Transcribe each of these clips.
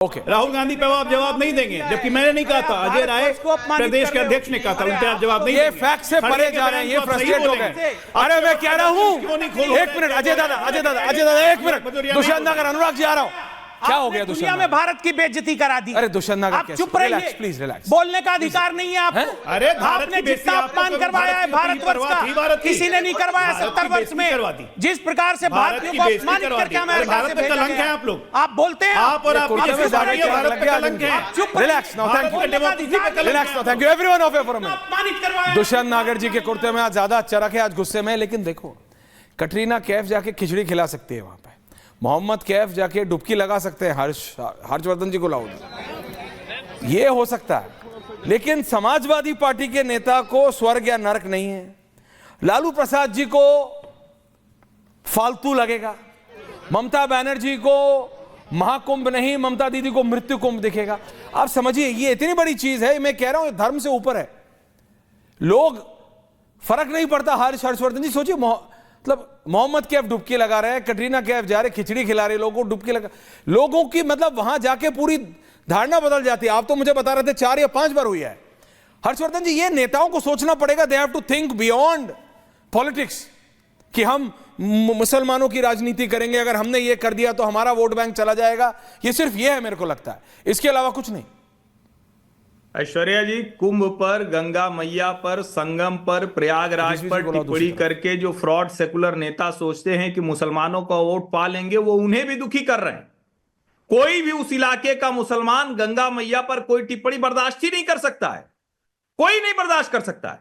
Okay Rahul Gandhi पे आप जवाब नहीं देंगे, जबकि मैंने नहीं कहा था, अजय राय प्रदेश के अध्यक्ष ने कहा था, उनपे आप जवाब नहीं। ये फैक्ट से परे जा रहे हैं, ये फ्रस्ट्रेट हो गए। अरे मैं कह रहा हूं, एक मिनट अजय दादा एक मिनट, दुष्यंत नगर अनुराग जी आ रहा हूं। क्या हो गया दुष्यंत? में भारत की बेइज्जती करा दी। अरे दुष्यंत नगर, आप चुप रहिए, प्लीज रिलैक्स। बोलने का अधिकार नहीं है आपको। अरे आपने जितना अपमान करवाया है भारतवर्ष का, किसी ने नहीं करवाया 70 वर्ष में। जिस प्रकार से भारतीयों को अपमानित करके अमेरिका से भेजा गया है, आप लोग आप बोलते हैं, आप और आप चुप relax now, thank you, relax now, thank you everyone of you for a minute. अपमानित करवाया दुष्यंत नागर जी के कुर्ते में आज ज्यादा अच्छा रखे, आज गुस्से में। लेकिन देखो, कटरीना कैफ जाके खिचड़ी खिला सकती है वहां पे, मोहम्मद कैफ जाके डुबकी लगा सकते हैं हर्षवर्धन जी को लाओ, ये हो सकता है। लेकिन समाजवादी पार्टी के नेता को स्वर्ग या नरक नहीं है, लालू प्रसाद जी को फालतू लगेगा, ममता बनर्जी को महाकुंभ नहीं, ममता दीदी को मृत्यु कुंभ दिखेगा। आप समझिए, ये इतनी बड़ी चीज है, मैं कह रहा हूं धर्म से ऊपर है। लोग फर्क नहीं पड़ता। हर्षवर्धन जी सोचिए, मतलब मोहम्मद कैफ डुबकी लगा रहे हैं, कटरीना कैफ जा रहे खिचड़ी खिला रहे, लोगों को डुबकी लगा, लोगों की मतलब वहां जाके पूरी धारणा बदल जाती है। आप तो मुझे बता रहे थे 4 या 5 बार हुई है। हर्षवर्धन जी, ये नेताओं को सोचना पड़ेगा, they have to think beyond politics, कि हम मुसलमानों की राजनीति करेंगे, अगर हमने ये कर दिया तो हमारा वोट बैंक चला जाएगा। ये सिर्फ ये है, मेरे को लगता है, इसके अलावा कुछ नहीं। ऐश्वर्या जी, कुंभ पर, गंगा मैया पर, संगम पर, प्रयागराज पर टिप्पणी करके जो फ्रॉड सेकुलर नेता सोचते हैं कि मुसलमानों का वोट पा लेंगे, वो उन्हें भी दुखी कर रहे हैं। कोई भी उस इलाके का मुसलमान गंगा मैया पर कोई टिप्पणी बर्दाश्त ही नहीं कर सकता है, कोई नहीं बर्दाश्त कर सकता है।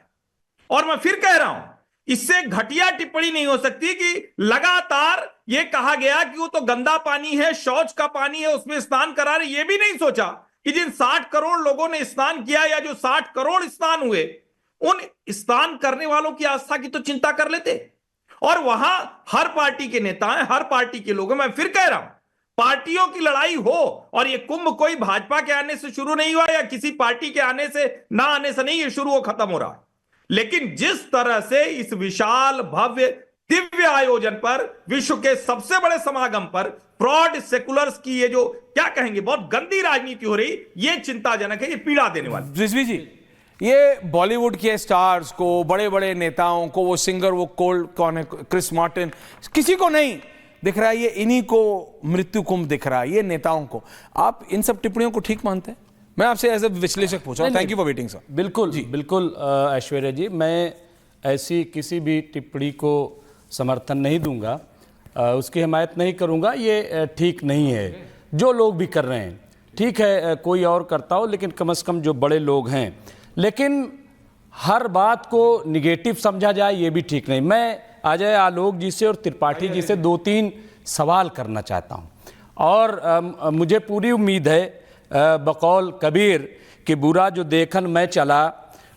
और मैं फिर कह रहा हूं, इससे घटिया टिप्पणी नहीं हो सकती कि लगातार यह कहा गया कि वो तो गंदा पानी है, शौच का पानी है, उसमें स्नान करा रहे। ये भी नहीं सोचा कि जिन 60 करोड़ लोगों ने स्नान किया, या जो 60 करोड़ स्नान हुए, उन स्नान करने वालों की आस्था की तो चिंता कर लेते। और वहां हर पार्टी के नेता हैं, हर पार्टी के लोग हैं। मैं फिर कह रहा हूं, पार्टियों की लड़ाई हो, और ये कुंभ कोई भाजपा के आने से शुरू नहीं हुआ या किसी पार्टी के आने से ना आने से नहीं, ये शुरू हो खत्म हो रहा है। लेकिन जिस तरह से इस विशाल भव्य दिव्य आयोजन पर, विश्व के सबसे बड़े समागम पर फ्रॉड सेकुलर्स की ये जो क्या कहेंगे बहुत गंदी राजनीति हो रही, ये चिंताजनक है, ये पीड़ा देने वाली। रिजवी जी, ये बॉलीवुड के स्टार्स को, बड़े बड़े नेताओं को, वो सिंगर, वो कोल्ड कौन है, क्रिस मार्टिन, किसी को नहीं दिख रहा है, ये इन्हीं को मृत्यु कुंभ दिख रहा है, ये नेताओं को। आप इन सब टिप्पणियों को ठीक मानते हैं? मैं आपसे एज ए विश्लेषक पूछ रहा हूं। Thank you for waiting sir. बिल्कुल जी, बिल्कुल ऐश्वर्या जी, मैं ऐसी किसी भी टिप्पणी को समर्थन नहीं दूंगा, उसकी हिमायत नहीं करूंगा। ये ठीक नहीं है जो लोग भी कर रहे हैं। ठीक है, कोई और करता हो, लेकिन कम से कम जो बड़े लोग हैं, लेकिन हर बात को निगेटिव समझा जाए, ये भी ठीक नहीं। मैं अजय आलोक जी से और त्रिपाठी जी से 2-3 सवाल करना चाहता हूं, और मुझे पूरी उम्मीद है बकौल कबीर कि बुरा जो देखन मैं चला,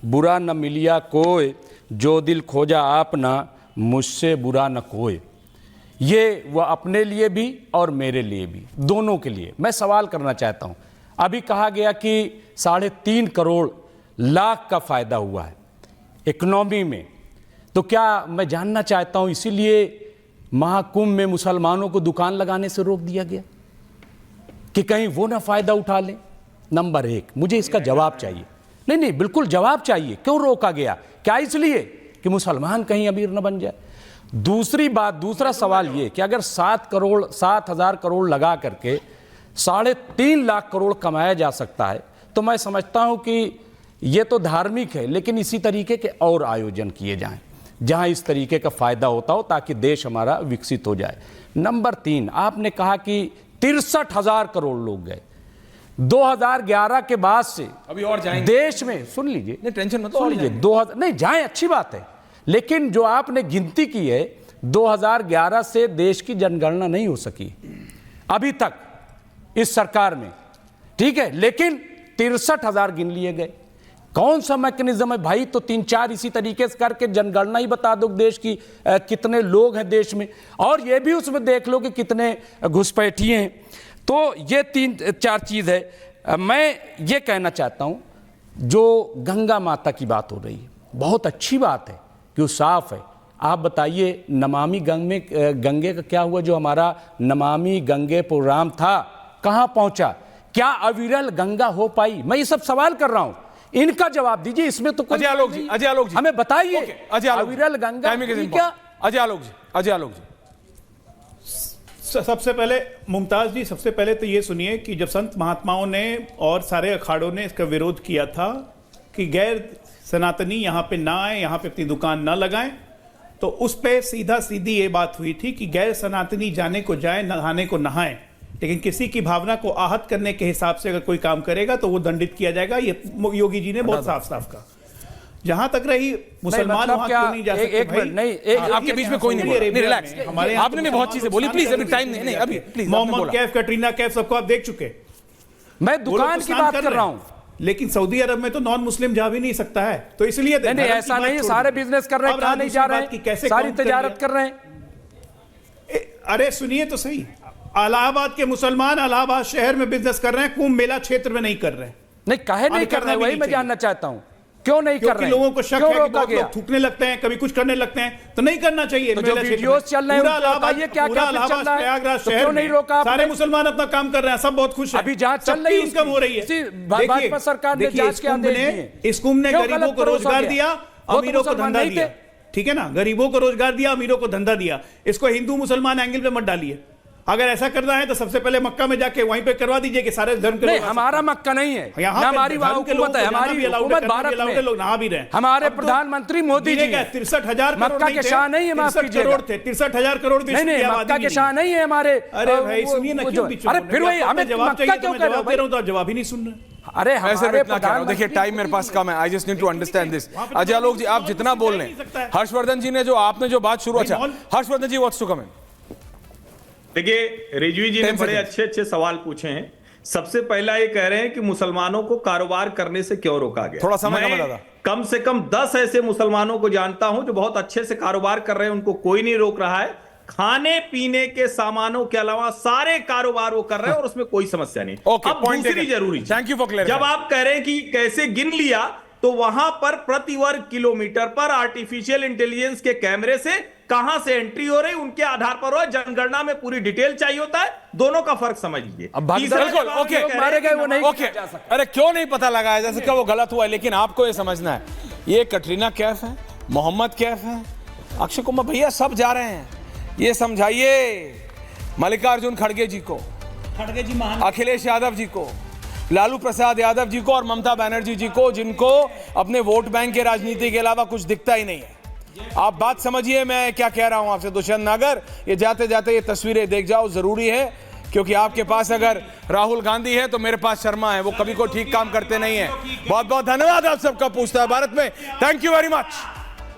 बुरा न मिलिया कोई, जो दिल खोजा आपना, मुझसे बुरा न कोई। ये वह अपने लिए भी और मेरे लिए भी, दोनों के लिए मैं सवाल करना चाहता हूं। अभी कहा गया कि 3.5 करोड़ लाख का फायदा हुआ है इकोनॉमी में, तो क्या मैं जानना चाहता हूं, इसीलिए महाकुंभ में मुसलमानों को दुकान लगाने से रोक दिया गया कि कहीं वो ना फायदा उठा लें? नंबर 1, मुझे इसका जवाब चाहिए। नहीं, बिल्कुल जवाब चाहिए। क्यों रोका गया? क्या इसलिए कि मुसलमान कहीं अमीर न बन जाए? दूसरी बात, दूसरा सवाल ये कि अगर 7,000 करोड़ लगा करके 3.5 लाख करोड़ कमाया जा सकता है, तो मैं समझता हूं कि ये तो धार्मिक है, लेकिन इसी तरीके के और आयोजन किए जाएं जहां इस तरीके का फायदा होता हो, ताकि देश हमारा विकसित हो जाए। नंबर 3, आपने कहा कि 63,000 करोड़ लोग गए 2011 के बाद से। अभी और जाएंगे देश में, सुन लीजिए, नहीं टेंशन मत सुन लीजिए, 2000 नहीं जाएं, अच्छी बात है, लेकिन जो आपने गिनती की है 2011 से देश की जनगणना नहीं हो सकी अभी तक इस सरकार में, ठीक है, लेकिन 63,000 गिन लिए गए। कौन सा मैकेनिज्म है भाई? तो 3-4 इसी तरीके से करके जनगणना ही बता दो देश की कितने लोग हैं देश में, और ये भी उसमें देख लो कि कितने घुसपैठिए हैं। तो ये 3-4 चीज़ है। मैं ये कहना चाहता हूँ, जो गंगा माता की बात हो रही है, बहुत अच्छी बात है कि वो साफ है। आप बताइए, नमामि गंगे का क्या हुआ? जो हमारा नमामि गंगे प्रोग्राम था, कहाँ पहुँचा? क्या अविरल गंगा हो पाई? मैं ये सब सवाल कर रहा हूं, इनका जवाब दीजिए। इसमें तो कोई अजय आलोक जी, अजय आलोक जी हमें बताइए। अजय आलोक, अविरल गंगा timing is हुई important. क्या? अजय आलोक जी, अजय आलोक जी, सबसे पहले मुमताज जी, सबसे पहले तो ये सुनिए कि जब संत महात्माओं ने और सारे अखाड़ों ने इसका विरोध किया था कि गैर सनातनी यहाँ पे ना आए, यहाँ पे अपनी दुकान ना लगाएं, तो उस पे सीधा सीधी ये बात हुई थी कि गैर सनातनी जाने को जाए, नहाने को नहाएं, लेकिन किसी की भावना को आहत करने के हिसाब से अगर कोई काम करेगा तो वो दंडित किया जाएगा। ये योगी जी ने बहुत साफ साफ कहा। जहां तक रही मुसलमान मतलब वहां क्या, क्यों नहीं जा सकते? एक मिनट, नहीं, एक आपके बीच में कोई नहीं बोल रहा, नहीं, रिलैक्स, हमारे आपने बहुत चीजें बोली, प्लीज अभी टाइम नहीं, अभी प्लीज। मोहम्मद कैफ, कटरीना कैफ, सबको आप देख चुके। मैं दुकान की बात कर रहा हूं, लेकिन सऊदी अरब में तो नॉन मुस्लिम जा भी नहीं सकता है, तो इसलिए नहीं, ऐसा नहीं है। सारे बिजनेस कर रहे हैं, कहां नहीं जा रहे हैं, सारी तजारत कर रहे हैं। अरे सुनिए तो सही, इलाहाबाद के मुसलमान इलाहाबाद शहर में बिजनेस कर रहे हैं, कुंभ मेला क्षेत्र में नहीं कर रहे हैं। नहीं, काहे नहीं कर रहे, वही मैं जानना चाहता हूं, क्यों नहीं कर रहे? लोगों को शक है कि बहुत गया? लोग थूकने लगते हैं, कभी कुछ करने लगते हैं, तो नहीं करना चाहिए। तो जो वीडियोस चल रहे हैं उनको बताइए क्या क्या चल रहा है, प्रयागराज तो शहर क्यों नहीं में रोका आपने? सारे मुसलमान अपना काम कर रहे हैं, सब बहुत खुश हैं। अभी जांच चल रही है, इनकम हो रही है। भाजपा सरकार ने जांच के आदेश दिए। इस कुंभ ने गरीबों को रोजगार दिया, अमीरों को धंधा दिया। ठीक है ना, गरीबों को रोजगार दिया, अमीरों को धंधा दिया। इसको हिंदू मुसलमान एंगल पे मत डालिए। अगर ऐसा करना है तो सबसे पहले मक्का में जाके वहीं पे करवा दीजिए कि सारे धर्म के नहीं, लोग। हमारा मक्का नहीं है, यहाँ हमारी वहाँ हुकूमत है, हमारी हुकूमत भारत में, लोग नहा भी रहे। हमारे प्रधानमंत्री मोदी जी 63,000 मक्का के शाह नहीं है, माफ कीजिएगा, थे 63,000 करोड़। नहीं, मक्का के शाह नहीं है हमारे। अरे भाई सुनिए ना, क्यों बीच में? अरे फिर वही हमें जवाब मक्का चाहिए, क्यों मैं कह जवाब दे रहा हूं तो आप जवाब ही नहीं सुन रहे। अरे हमारे देखिए टाइम मेरे पास कम है, I just need to understand this. Ajay Alok ji, आप जितना बोल रहे हैं, हर्षवर्धन जी ने जो आपने जो बात शुरू, अच्छा हर्षवर्धन जी व्हाट्स टू कमेंट। देखिए रिजवी जी ने बड़े अच्छे अच्छे सवाल पूछे हैं। सबसे पहला ये कह रहे हैं कि मुसलमानों को कारोबार करने से क्यों रोका गया। थोड़ा समय मैं दादा, कम से कम 10 ऐसे मुसलमानों को जानता हूं जो बहुत अच्छे से कारोबार कर रहे हैं, उनको कोई नहीं रोक रहा है। खाने पीने के सामानों के अलावा सारे कारोबार वो कर रहे हैं और उसमें कोई समस्या नहीं। अब दूसरी जरूरी, थैंक यू फॉर क्लैरिफाइंग, जब आप कह रहे हैं कि कैसे गिन लिया, तो वहां पर प्रति वर्ग किलोमीटर पर आर्टिफिशियल इंटेलिजेंस के कैमरे से कहां से एंट्री हो रही, उनके आधार पर हो। जनगणना में पूरी डिटेल चाहिए होता है, दोनों का फर्क समझ लीजिए। बिल्कुल ओके, मारे गए वो नहीं, ओके, अरे क्यों नहीं पता लगाया जैसे क्या वो गलत हुआ है, लेकिन आपको ये समझना है, ये कटरीना कैफ है, मोहम्मद कैफ है, अक्षय कुमार भैया सब जा रहे हैं। ये समझाइए मल्लिकार्जुन खड़गे जी को, अखिलेश यादव जी को, लालू प्रसाद यादव जी को और ममता बनर्जी जी को, जिनको अपने वोट बैंक के राजनीति के अलावा कुछ दिखता ही नहीं है। आप बात समझिए मैं क्या कह रहा हूं आपसे। दुष्यंत नागर, ये जाते जाते ये तस्वीरें देख जाओ, जरूरी है, क्योंकि आपके पास अगर राहुल गांधी है तो मेरे पास शर्मा है, वो कभी कोई ठीक काम करते नहीं है। बहुत बहुत धन्यवाद आप सबका पूछता है भारत में। Thank you very much.